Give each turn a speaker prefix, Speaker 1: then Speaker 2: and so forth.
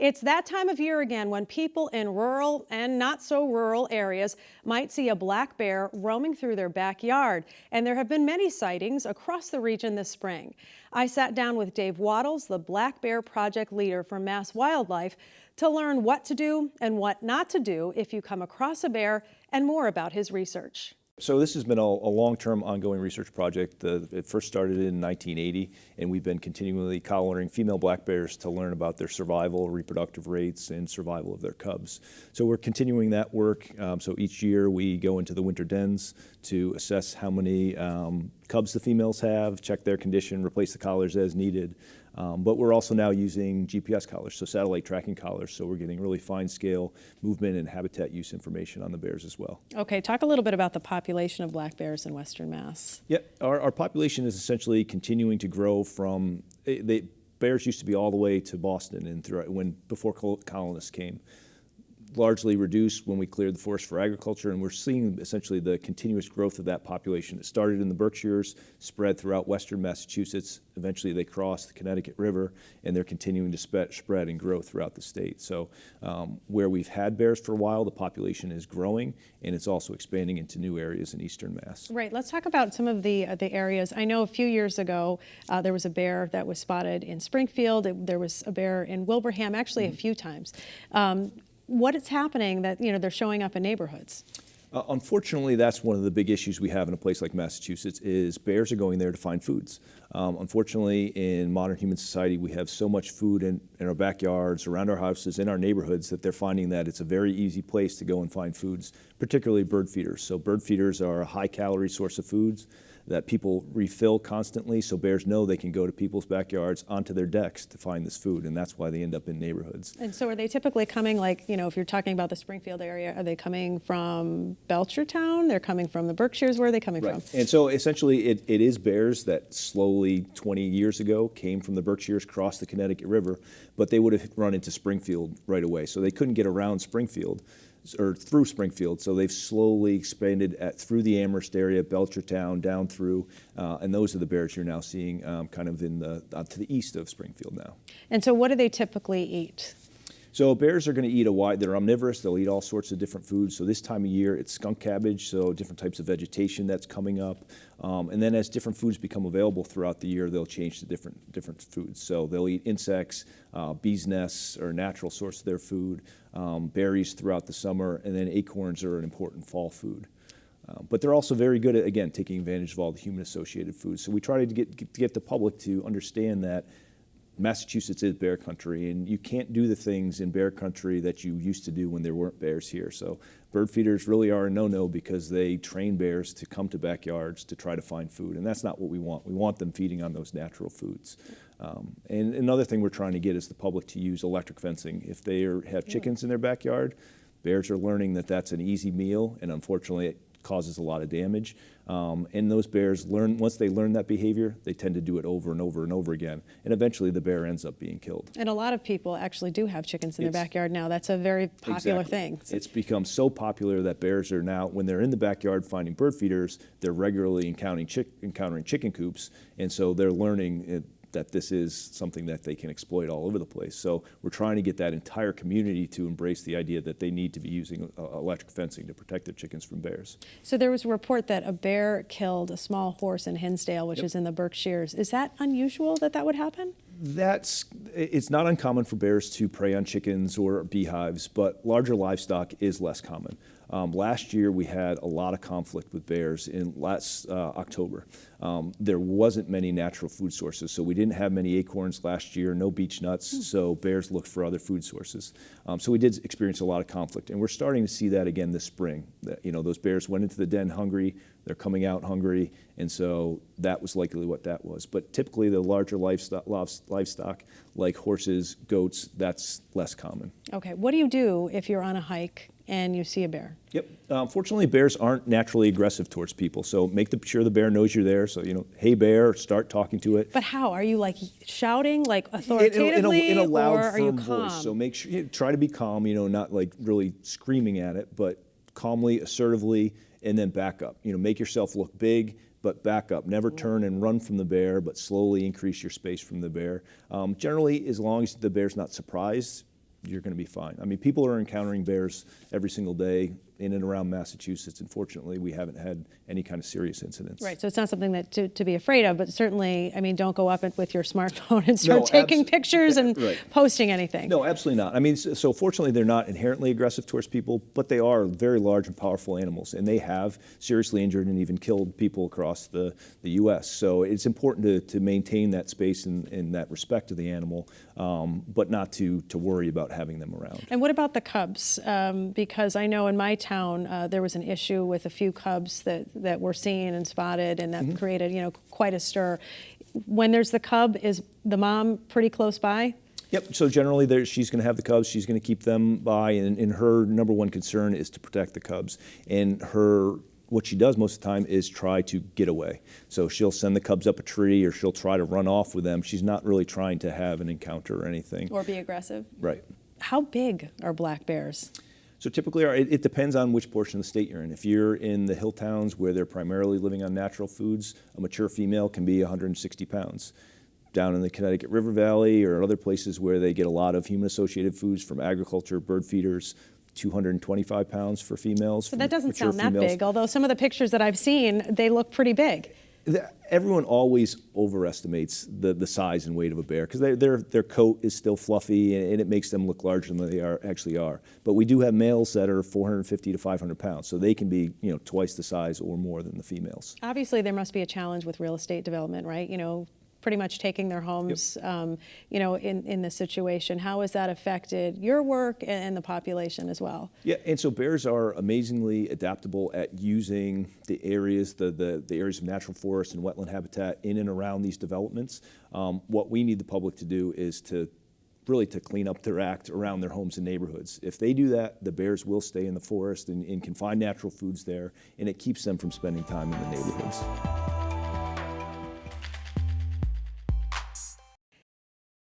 Speaker 1: It's that time of year again when people in rural and not so rural areas might see a black bear roaming through their backyard. And there have been many sightings across the region this spring. I sat down with Dave Wattles, the Black Bear Project leader for Mass Wildlife, to learn what to do and what not to do if you come across a bear, and more about his research.
Speaker 2: So this has been a long-term ongoing research project. It first started in 1980, and we've been continually collaring female black bears to learn about their survival, reproductive rates, and survival of their cubs. So we're continuing that work. So each year we go into the winter dens to assess how many cubs the females have, check their condition, replace the collars as needed. But we're also now using GPS collars, so satellite tracking collars, so we're getting really fine-scale movement and habitat use information on the bears as well.
Speaker 1: Okay, talk a little bit about the population of black bears in Western Mass.
Speaker 2: Yeah, our population is essentially continuing to grow from, bears used to be all the way to Boston and throughout, before colonists came. Largely reduced when we cleared the forest for agriculture, and we're seeing essentially the continuous growth of that population. It started in the Berkshires, spread throughout western Massachusetts. Eventually they crossed the Connecticut River, and they're continuing to spread and grow throughout the state. So where we've had bears for a while, the population is growing, and it's also expanding into new areas in eastern Mass.
Speaker 1: Right, let's talk about some of the areas. I know a few years ago there was a bear that was spotted in Springfield. There was a bear in Wilbraham, actually a few times. What is happening that, they're showing up in neighborhoods?
Speaker 2: Unfortunately, that's one of the big issues we have in a place like Massachusetts is bears are going there to find foods. Unfortunately, in modern human society, we have so much food in our backyards, around our houses, in our neighborhoods that they're finding that it's a very easy place to go and find foods, particularly bird feeders. So bird feeders are a high-calorie source of foods that people refill constantly, so bears know they can go to people's backyards, onto their decks to find this food, and that's why they end up in neighborhoods.
Speaker 1: And so are they typically coming, like, if you're talking about the Springfield area, are they coming from Belchertown? They're coming from the Berkshires? Where are they coming from?
Speaker 2: And so essentially it is bears that slowly, 20 years ago, came from the Berkshires, crossed the Connecticut River, but they would have run into Springfield right away, so they couldn't get around Springfield or through Springfield, so they've slowly expanded through the Amherst area, Belchertown, down through, and those are the bears you're now seeing kind of to the east of Springfield now.
Speaker 1: And so what do they typically eat?
Speaker 2: So bears are going to eat they're omnivorous, they'll eat all sorts of different foods. So this time of year, it's skunk cabbage, so different types of vegetation that's coming up. And then as different foods become available throughout the year, they'll change to different foods. So they'll eat insects, bees' nests are a natural source of their food, berries throughout the summer, and then acorns are an important fall food. But they're also very good at, again, taking advantage of all the human-associated foods. So we try to get the public to understand that Massachusetts is bear country, and you can't do the things in bear country that you used to do when there weren't bears here. So bird feeders really are a no-no because they train bears to come to backyards to try to find food, and that's not what we want. We want them feeding on those natural foods. And another thing we're trying to get is the public to use electric fencing. If they have chickens in their backyard, bears are learning that that's an easy meal, and unfortunately it causes a lot of damage. And those bears once they learn that behavior, they tend to do it over and over and over again. And eventually the bear ends up being killed.
Speaker 1: And a lot of people actually do have chickens in their backyard now. That's a very popular thing.
Speaker 2: It's become so popular that bears are now, when they're in the backyard finding bird feeders, they're regularly encountering chicken coops. And so they're learning that this is something that they can exploit all over the place. So we're trying to get that entire community to embrace the idea that they need to be using electric fencing to protect their chickens from bears.
Speaker 1: So there was a report that a bear killed a small horse in Hinsdale, which is in the Berkshires. Is that unusual that would happen?
Speaker 2: It's not uncommon for bears to prey on chickens or beehives, but larger livestock is less common. Last year we had a lot of conflict with bears in last October. There wasn't many natural food sources, so we didn't have many acorns last year, no beech nuts, so bears looked for other food sources. So we did experience a lot of conflict, and we're starting to see that again this spring. Those bears went into the den hungry, they're coming out hungry, and so that was likely what that was. But typically the larger livestock like horses, goats, that's less common.
Speaker 1: Okay, what do you do if you're on a hike and you see a bear?
Speaker 2: Yep. Fortunately, bears aren't naturally aggressive towards people, so make sure the bear knows you're there. So, hey bear, start talking to it.
Speaker 1: But how? Are you like shouting, like authoritatively,
Speaker 2: in a loud,
Speaker 1: or are you
Speaker 2: firm
Speaker 1: calm?
Speaker 2: voice? So make sure try to be calm. Not like really screaming at it, but calmly, assertively, and then back up. Make yourself look big, but back up. Never turn and run from the bear, but slowly increase your space from the bear. Generally, as long as the bear's not surprised, you're going to be fine. I mean, people are encountering bears every single day in and around Massachusetts. Unfortunately, we haven't had any kind of serious incidents.
Speaker 1: Right, so it's not something that to be afraid of, but certainly, I mean, don't go up with your smartphone and start taking pictures and posting anything.
Speaker 2: No, absolutely not. I mean, so fortunately, they're not inherently aggressive towards people, but they are very large and powerful animals, and they have seriously injured and even killed people across the U.S. So it's important to maintain that space in that respect to the animal, but not to worry about having them around.
Speaker 1: And what about the cubs? Because I know in my town there was an issue with a few cubs that were seen and spotted, and that created quite a stir. When there's the cub, is the mom pretty close by?
Speaker 2: Yep, so generally she's going to have the cubs, she's going to keep them by, and her number one concern is to protect the cubs. And what she does most of the time is try to get away. So she'll send the cubs up a tree, or she'll try to run off with them. She's not really trying to have an encounter or anything.
Speaker 1: Or be aggressive.
Speaker 2: Right.
Speaker 1: How big are black bears?
Speaker 2: So typically, it depends on which portion of the state you're in. If you're in the hill towns where they're primarily living on natural foods, a mature female can be 160 pounds. Down in the Connecticut River Valley or other places where they get a lot of human-associated foods from agriculture, bird feeders, 225 pounds for females.
Speaker 1: So that doesn't sound that big, although some of the pictures that I've seen, they look pretty big.
Speaker 2: Everyone always overestimates the size and weight of a bear because their coat is still fluffy and it makes them look larger than they actually are. But we do have males that are 450 to 500 pounds, so they can be twice the size or more than the females.
Speaker 1: Obviously, there must be a challenge with real estate development, right? Pretty much taking their homes, in this situation. How has that affected your work and the population as well? Yeah,
Speaker 2: and so bears are amazingly adaptable at using the areas, the areas of natural forest and wetland habitat in and around these developments. What we need the public to do is to clean up their act around their homes and neighborhoods. If they do that, the bears will stay in the forest and can find natural foods there, and it keeps them from spending time in the neighborhoods.